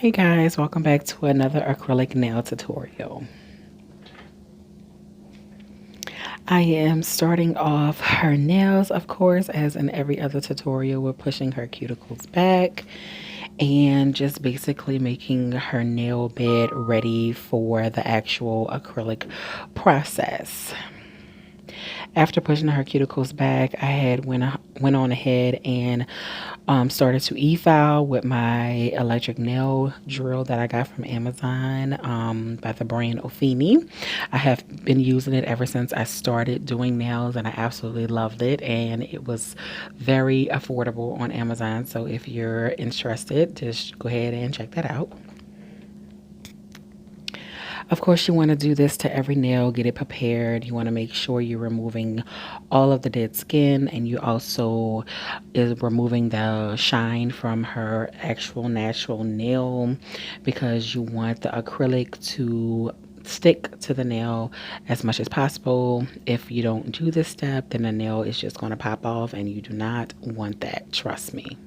Hey guys, welcome back to another acrylic nail tutorial. I am starting off her nails, of course, as in every other tutorial. We're pushing her cuticles back and just basically making her nail bed ready for the actual acrylic process. After pushing her cuticles back, I had went on ahead and started to e-file with my electric nail drill that I got from Amazon by the brand Ofini. I have been using it ever since I started doing nails, and I absolutely loved it, and it was very affordable on Amazon. So if you're interested, just go ahead and check that out. Of course, you want to do this to every nail, get it prepared. You want to make sure you're removing all of the dead skin, and you also is removing the shine from her actual natural nail, because you want the acrylic to stick to the nail as much as possible. If you don't do this step, then the nail is just going to pop off, and you do not want that, trust me.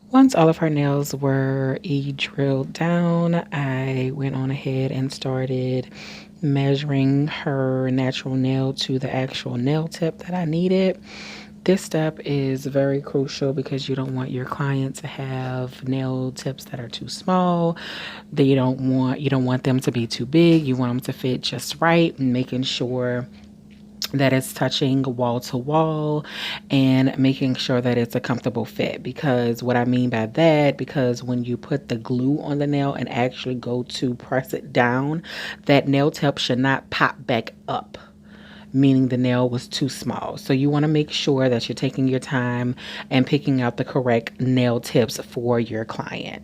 Once all of her nails were drilled down, I went on ahead and started measuring her natural nail to the actual nail tip that I needed. This step is very crucial because you don't want your client to have nail tips that are too small. You don't want them to be too big. You want them to fit just right, and making sure that it's touching wall to wall and making sure that it's a comfortable fit. Because what I mean by that, because when you put the glue on the nail and actually go to press it down, that nail tip should not pop back up, meaning the nail was too small. So you want to make sure that you're taking your time and picking out the correct nail tips for your client.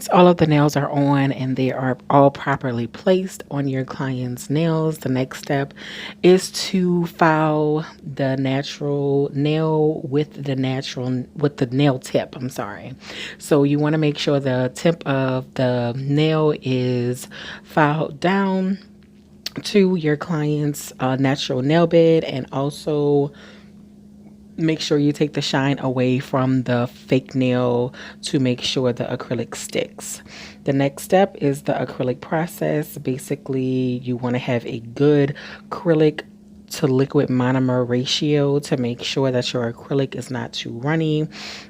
all of the nails are on and they are all properly placed on your client's nails, the next step is to file the natural nail with the nail tip. I'm sorry. So you want to make sure the tip of the nail is filed down to your client's natural nail bed, and also make sure you take the shine away from the fake nail to make sure the acrylic sticks. The next step is the acrylic process. Basically, you want to have a good acrylic to liquid monomer ratio to make sure that your acrylic is not too runny,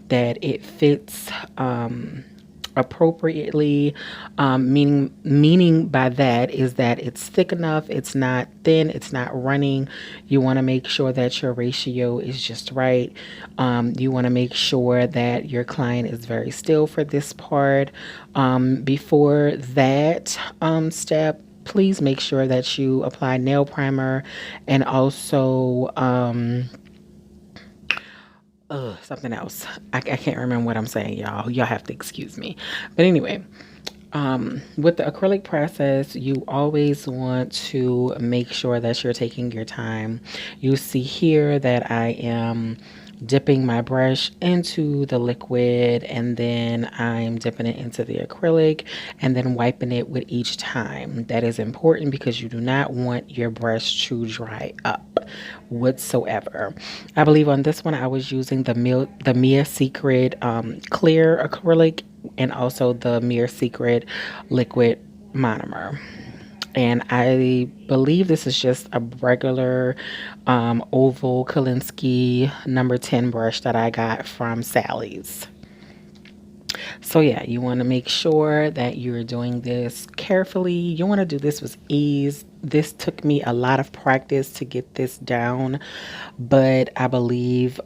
that it fits appropriately. Meaning by that is that it's thick enough, it's not thin, it's not running. You want to make sure that your ratio is just right. You want to make sure that your client is very still for this part. Before that step, please make sure that you apply nail primer, and also something else. I can't remember what I'm saying, y'all. Y'all have to excuse me. But anyway, with the acrylic process, you always want to make sure that you're taking your time. You see here that I am dipping my brush into the liquid, and then I'm dipping it into the acrylic and then wiping it with each time. That is important because you do not want your brush to dry up whatsoever. I believe on this one I was using the Mia Secret clear acrylic, and also the Mia Secret liquid monomer. And I believe this is just a regular oval Kolinsky number 10 brush that I got from Sally's. So yeah, you want to make sure that you're doing this carefully. You want to do this with ease. This took me a lot of practice to get this down, but I believe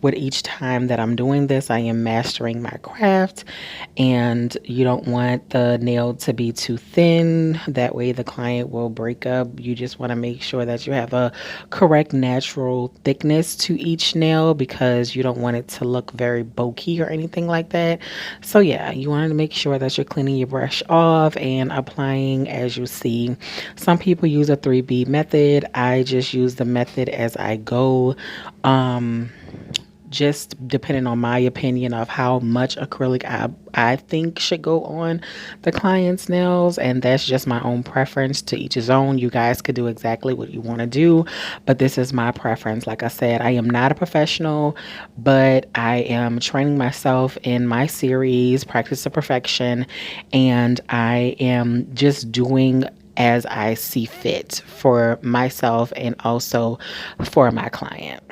with each time that I'm doing this, I am mastering my craft. And you don't want the nail to be too thin. That way the client will break up. You just want to make sure that you have a correct natural thickness to each nail, because you don't want it to look very bulky or anything like that. So yeah, you want to make sure that you're cleaning your brush off and applying as you see. Some people use a 3B method. I just use the method as I go. Just depending on my opinion of how much acrylic I think should go on the client's nails, and that's just my own preference. To each his own. You guys could do exactly what you want to do, but this is my preference. Like I said, I am not a professional, but I am training myself in my series, Practice to Perfection, and I am just doing as I see fit for myself and also for my client.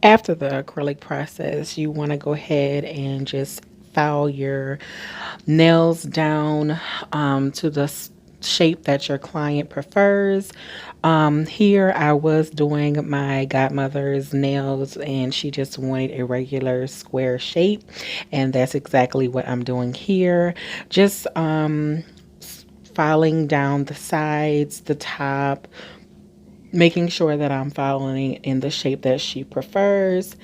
After the acrylic process, you want to go ahead and just file your nails down to the shape that your client prefers. Here I was doing my godmother's nails and she just wanted a regular square shape, and that's exactly what I'm doing here. Just filing down the sides, the top, making sure that I'm following in the shape that she prefers.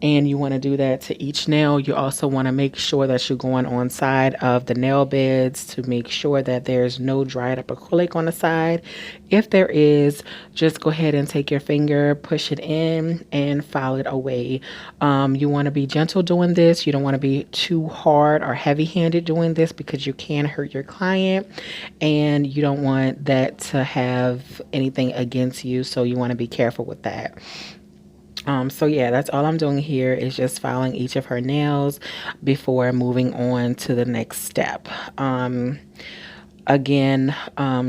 And you want to do that to each nail. You also want to make sure that you're going on side of the nail beds to make sure that there's no dried up acrylic on the side. If there is, just go ahead and take your finger, push it in and file it away. You want to be gentle doing this. You don't want to be too hard or heavy handed doing this because you can hurt your client and you don't want that to have anything against you. So you want to be careful with that. So yeah, that's all I'm doing here is just filing each of her nails before moving on to the next step. Again,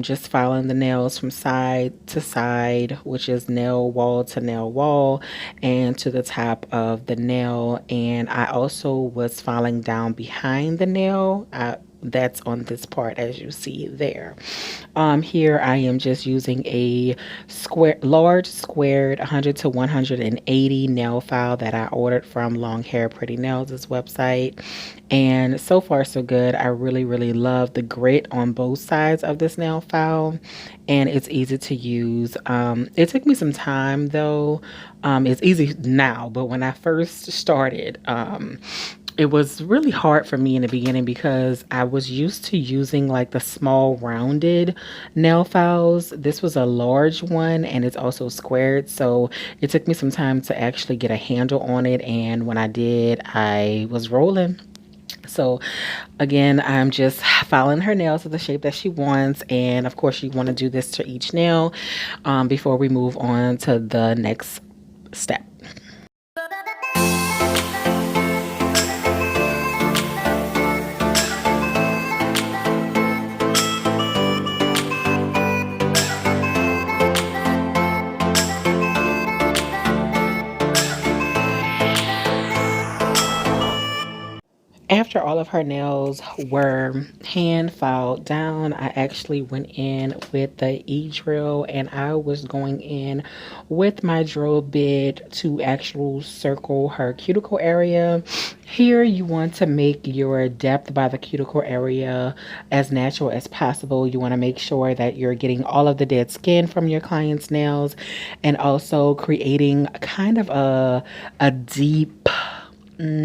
just filing the nails from side to side, which is nail wall to nail wall and to the top of the nail. And I also was filing down behind the nail. That's on this part as you see there. Here I am just using a large squared 100 to 180 nail file that I ordered from Long Hair Pretty Nails' website. And so far so good. I really love the grit on both sides of this nail file, and it's easy to use. It took me some time though. It's easy now, but when I first started, it was really hard for me in the beginning because I was used to using like the small rounded nail files. This was a large one and it's also squared, so it took me some time to actually get a handle on it, and when I did, I was rolling. So again, I'm just filing her nails to the shape that she wants, and of course you want to do this to each nail before we move on to the next step. After all of her nails were hand filed down, I actually went in with the e-drill and I was going in with my drill bit to actually circle her cuticle area. Here you want to make your depth by the cuticle area as natural as possible. You want to make sure that you're getting all of the dead skin from your client's nails and also creating kind of a deep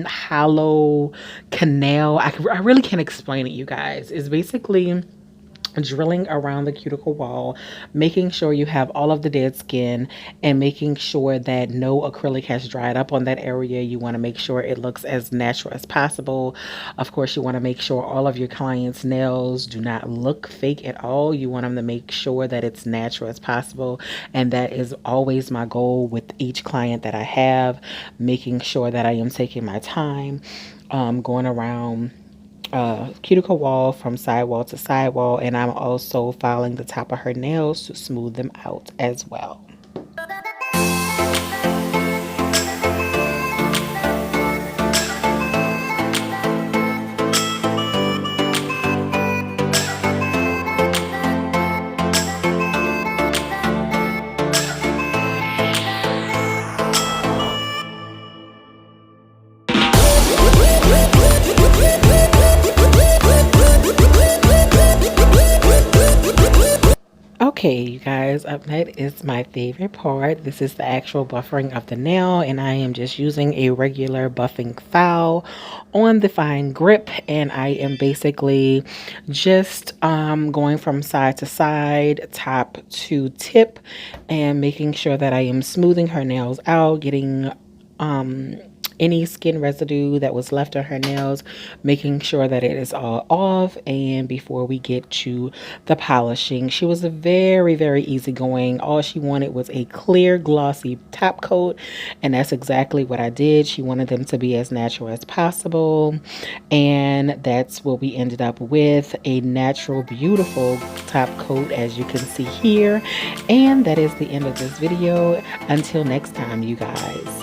hollow canal. I really can't explain it, you guys. It's basically drilling around the cuticle wall, making sure you have all of the dead skin and making sure that no acrylic has dried up on that area. You want to make sure it looks as natural as possible. Of course, you want to make sure all of your clients' nails do not look fake at all. You want them to make sure that it's natural as possible, and that is always my goal with each client that I have, making sure that I am taking my time going around cuticle wall from sidewall to sidewall, and I'm also filing the top of her nails to smooth them out as well. Okay, you guys, up next is my favorite part. This is the actual buffering of the nail, and I am just using a regular buffing file on the fine grip, and I am basically just going from side to side, top to tip, and making sure that I am smoothing her nails out, getting any skin residue that was left on her nails, making sure that it is all off. And before we get to the polishing, she was a very easygoing. All she wanted was a clear glossy top coat, and that's exactly what I did. She wanted them to be as natural as possible, and that's what we ended up with, a natural beautiful top coat as you can see here. And that is the end of this video. Until next time, you guys.